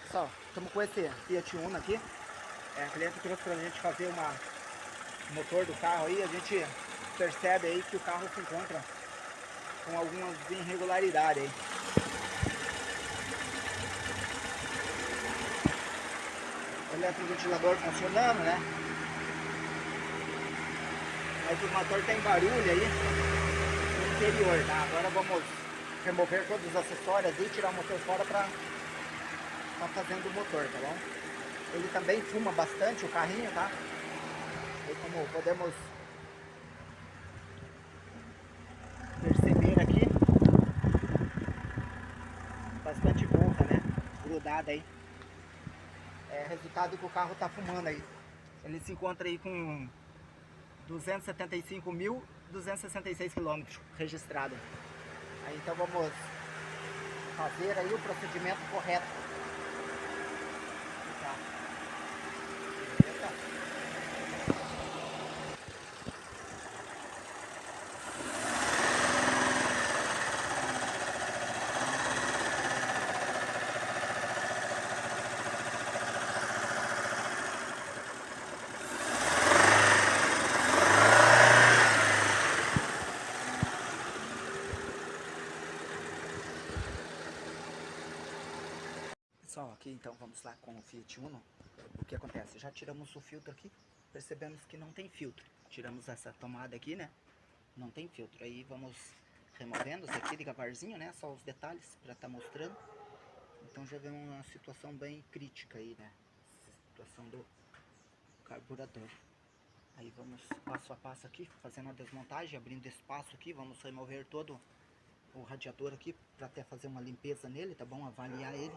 Pessoal, estamos com esse Fiat Uno aqui. A cliente trouxe pra gente fazer o motor do carro aí. A gente percebe aí que o carro se encontra com algumas irregularidades aí. O eletroventilador funcionando, né? Mas o motor tem barulho aí no interior, tá? Agora vamos remover todos os acessórios e tirar o motor fora pra tá fazendo o motor, tá bom? Ele também fuma bastante o carrinho, tá? E como podemos perceber aqui, bastante borra, né? Grudada aí. É resultado que o carro tá fumando aí. Ele se encontra aí com 275.266 quilômetros registrado. Aí então vamos fazer aí o procedimento correto. Tá. Beleza? Pessoal, aqui então vamos lá com o Fiat Uno. O que acontece? Já tiramos o filtro aqui, percebemos que não tem filtro. Tiramos essa tomada aqui, né? Não tem filtro. Aí vamos removendo isso aqui devagarzinho, né? Só os detalhes para estar mostrando. Então já vemos uma situação bem crítica aí, né? Situação do carburador. Aí vamos passo a passo aqui, fazendo a desmontagem, abrindo espaço aqui. Vamos remover todo o radiador aqui para até fazer uma limpeza nele, tá bom? Avaliar ele,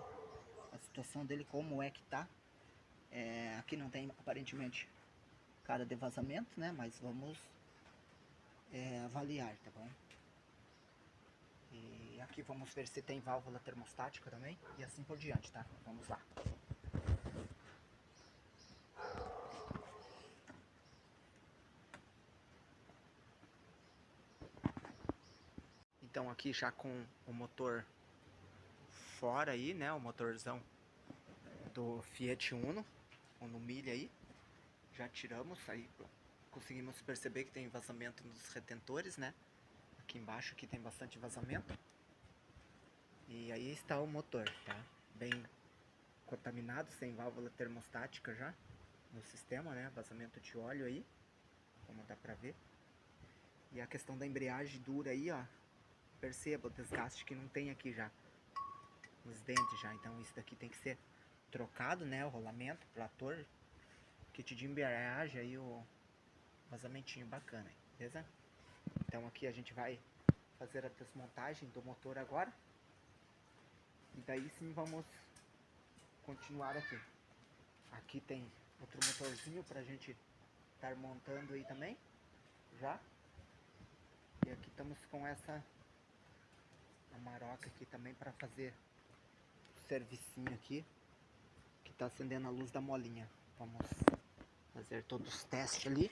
a situação dele, como é que tá. Aqui não tem aparentemente cara de vazamento, né? Mas vamos avaliar, tá bom? E aqui vamos ver se tem válvula termostática também e assim por diante, tá? Vamos lá. Então aqui já com o motor fora aí, né? O motorzão do Fiat Uno milha aí. Já tiramos, aí conseguimos perceber que tem vazamento nos retentores, né? Aqui embaixo aqui tem bastante vazamento. E aí está o motor, tá? Bem contaminado, sem válvula termostática já no sistema, né? Vazamento de óleo aí, como dá pra ver. E a questão da embreagem dura aí, ó. Perceba o desgaste que não tem aqui já nos dentes já. Então isso daqui tem que ser trocado, né? O rolamento, o plator, kit de embreagem aí, o vazamentinho bacana, beleza? Então aqui a gente vai fazer a desmontagem do motor agora. E daí sim vamos continuar aqui. Aqui tem outro motorzinho pra gente estar montando aí também, já. E aqui estamos com essa Amarok aqui também para fazer o servicinho aqui, que tá acendendo a luz da molinha. Vamos fazer todos os testes ali.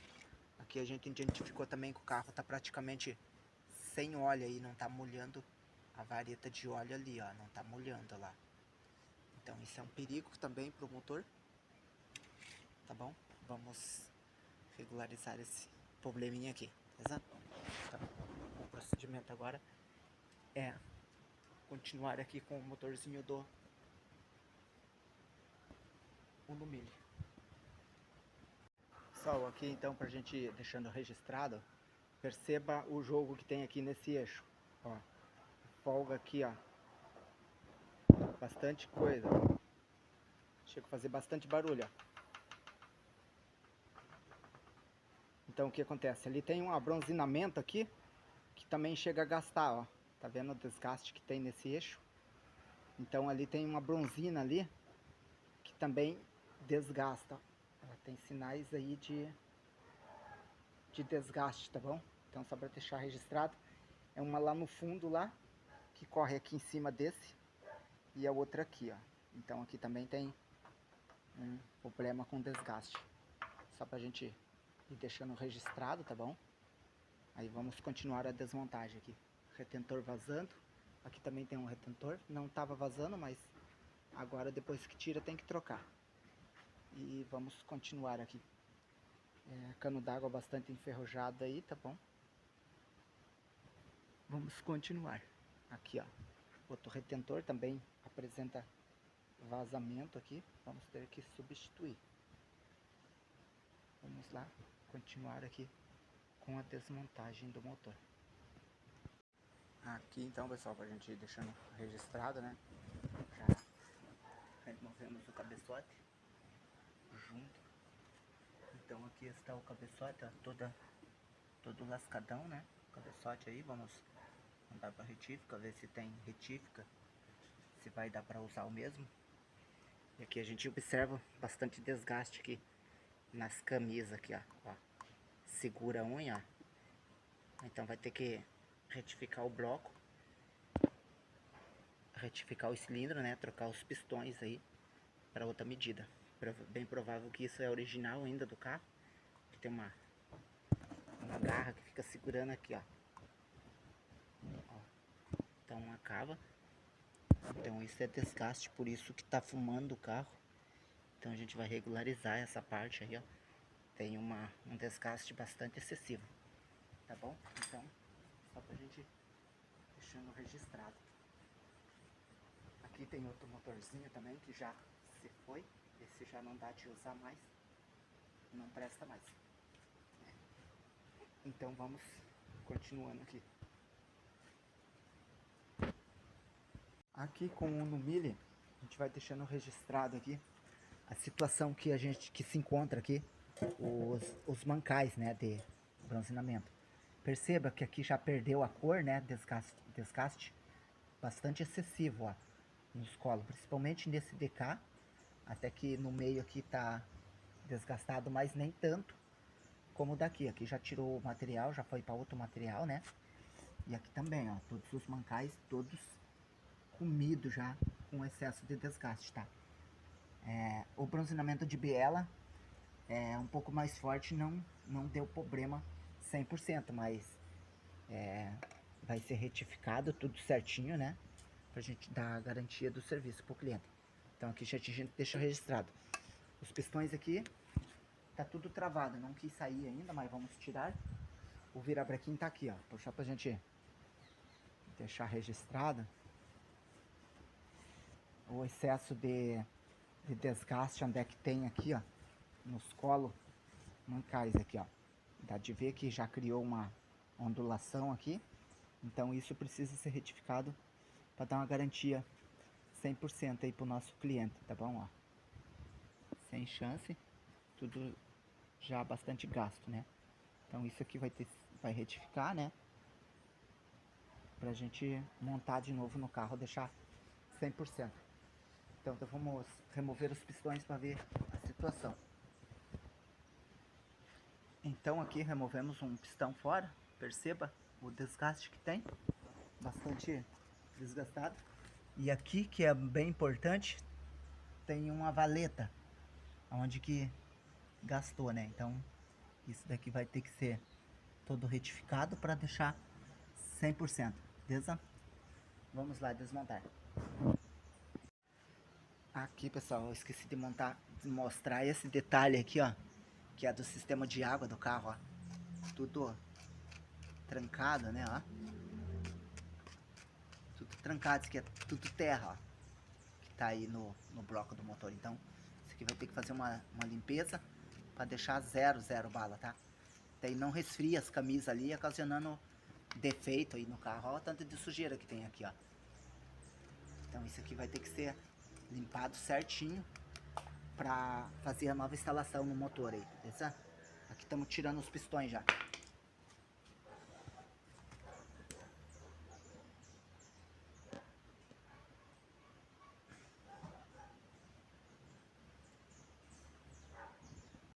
Aqui a gente identificou também que o carro tá praticamente sem óleo aí, não tá molhando a vareta de óleo ali, ó, não tá molhando lá. Então isso é um perigo também pro motor, tá bom? Vamos regularizar esse probleminha aqui, beleza? Então, o procedimento agora é continuar aqui com o motorzinho do Uno milha. Pessoal, aqui então pra gente deixando registrado, perceba o jogo que tem aqui nesse eixo, ó, folga aqui, ó, bastante coisa, chega a fazer bastante barulho, ó. Então o que acontece? Ali tem um abronzinamento aqui, que também chega a gastar, ó, tá vendo o desgaste que tem nesse eixo? Então ali tem uma bronzina ali, que também desgasta, ela tem sinais aí de desgaste, tá bom? Então só para deixar registrado, é uma lá no fundo lá, que corre aqui em cima desse, e a outra aqui, ó. Então aqui também tem um problema com desgaste. Só pra gente ir deixando registrado, tá bom? Aí vamos continuar a desmontagem aqui. Retentor vazando. Aqui também tem um retentor. Não tava vazando, mas Agora depois que tira tem que trocar. E vamos continuar aqui. Cano d'água bastante enferrujado aí, tá bom? Vamos continuar. Aqui, ó. Outro retentor também apresenta vazamento aqui. Vamos ter que substituir. Vamos lá, continuar aqui com a desmontagem do motor. Aqui então, pessoal, pra gente ir deixando registrado, né? Já removemos o cabeçote junto. Então aqui está o cabeçote, ó, todo lascadão, né? O cabeçote aí, vamos mandar para retífica, ver se tem retífica, se vai dar para usar o mesmo. E aqui a gente observa bastante desgaste aqui nas camisas aqui, ó. Segura a unha, ó. Então vai ter que retificar o bloco, retificar o cilindro, né? Trocar os pistões aí para outra medida. Bem provável que isso é original ainda do carro, que tem uma garra que fica segurando aqui, ó. Então uma cava. Então isso é desgaste, por isso que tá fumando o carro. Então a gente vai regularizar essa parte aí, ó. Tem um desgaste bastante excessivo, tá bom? Então, só pra gente deixando registrado. Aqui tem outro motorzinho também que já se foi. Esse já não dá de usar mais, não presta mais. Então vamos continuando aqui. Aqui com o Numile, a gente vai deixando registrado aqui a situação que se encontra aqui, os mancais, né, de bronzeamento. Perceba que aqui já perdeu a cor, né, desgaste bastante excessivo, ó, nos colos, principalmente nesse DK, até que no meio aqui tá desgastado, mas nem tanto como daqui. Aqui já tirou o material, já foi para outro material, né? E aqui também, ó, todos os mancais, todos comidos já com excesso de desgaste, tá? O bronzeamento de biela é um pouco mais forte, não deu problema 100%, mas vai ser retificado tudo certinho, né? Pra gente dar a garantia do serviço pro cliente. Então aqui a gente deixa registrado. Os pistões aqui, tá tudo travado, não quis sair ainda, mas vamos tirar. O virabrequim tá aqui, ó, puxar pra gente deixar registrado. O excesso de desgaste onde é que tem aqui, ó, nos colos mancais aqui, ó. Dá de ver que já criou uma ondulação aqui. Então isso precisa ser retificado para dar uma garantia 100% aí pro nosso cliente, tá bom? Ó, sem chance, tudo já bastante gasto, né? Então isso aqui vai retificar, né? Pra gente montar de novo no carro, deixar 100%. Então vamos remover os pistões para ver a situação. Então aqui removemos um pistão fora, perceba o desgaste que tem, bastante desgastado. E aqui, que é bem importante, tem uma valeta, onde que gastou, né? Então isso daqui vai ter que ser todo retificado para deixar 100%, beleza? Vamos lá desmontar. Aqui, pessoal, eu esqueci de mostrar esse detalhe aqui, ó, que é do sistema de água do carro, ó. Tudo trancado, né, ó. Tudo trancado, isso aqui é tudo terra, ó, que tá aí no bloco do motor. Então, isso aqui vai ter que fazer uma limpeza para deixar zero bala, tá? Daí não resfria as camisas ali, ocasionando defeito aí no carro. Olha o tanto de sujeira que tem aqui, ó. Então isso aqui vai ter que ser limpado certinho para fazer a nova instalação no motor aí, beleza? Aqui estamos tirando os pistões já.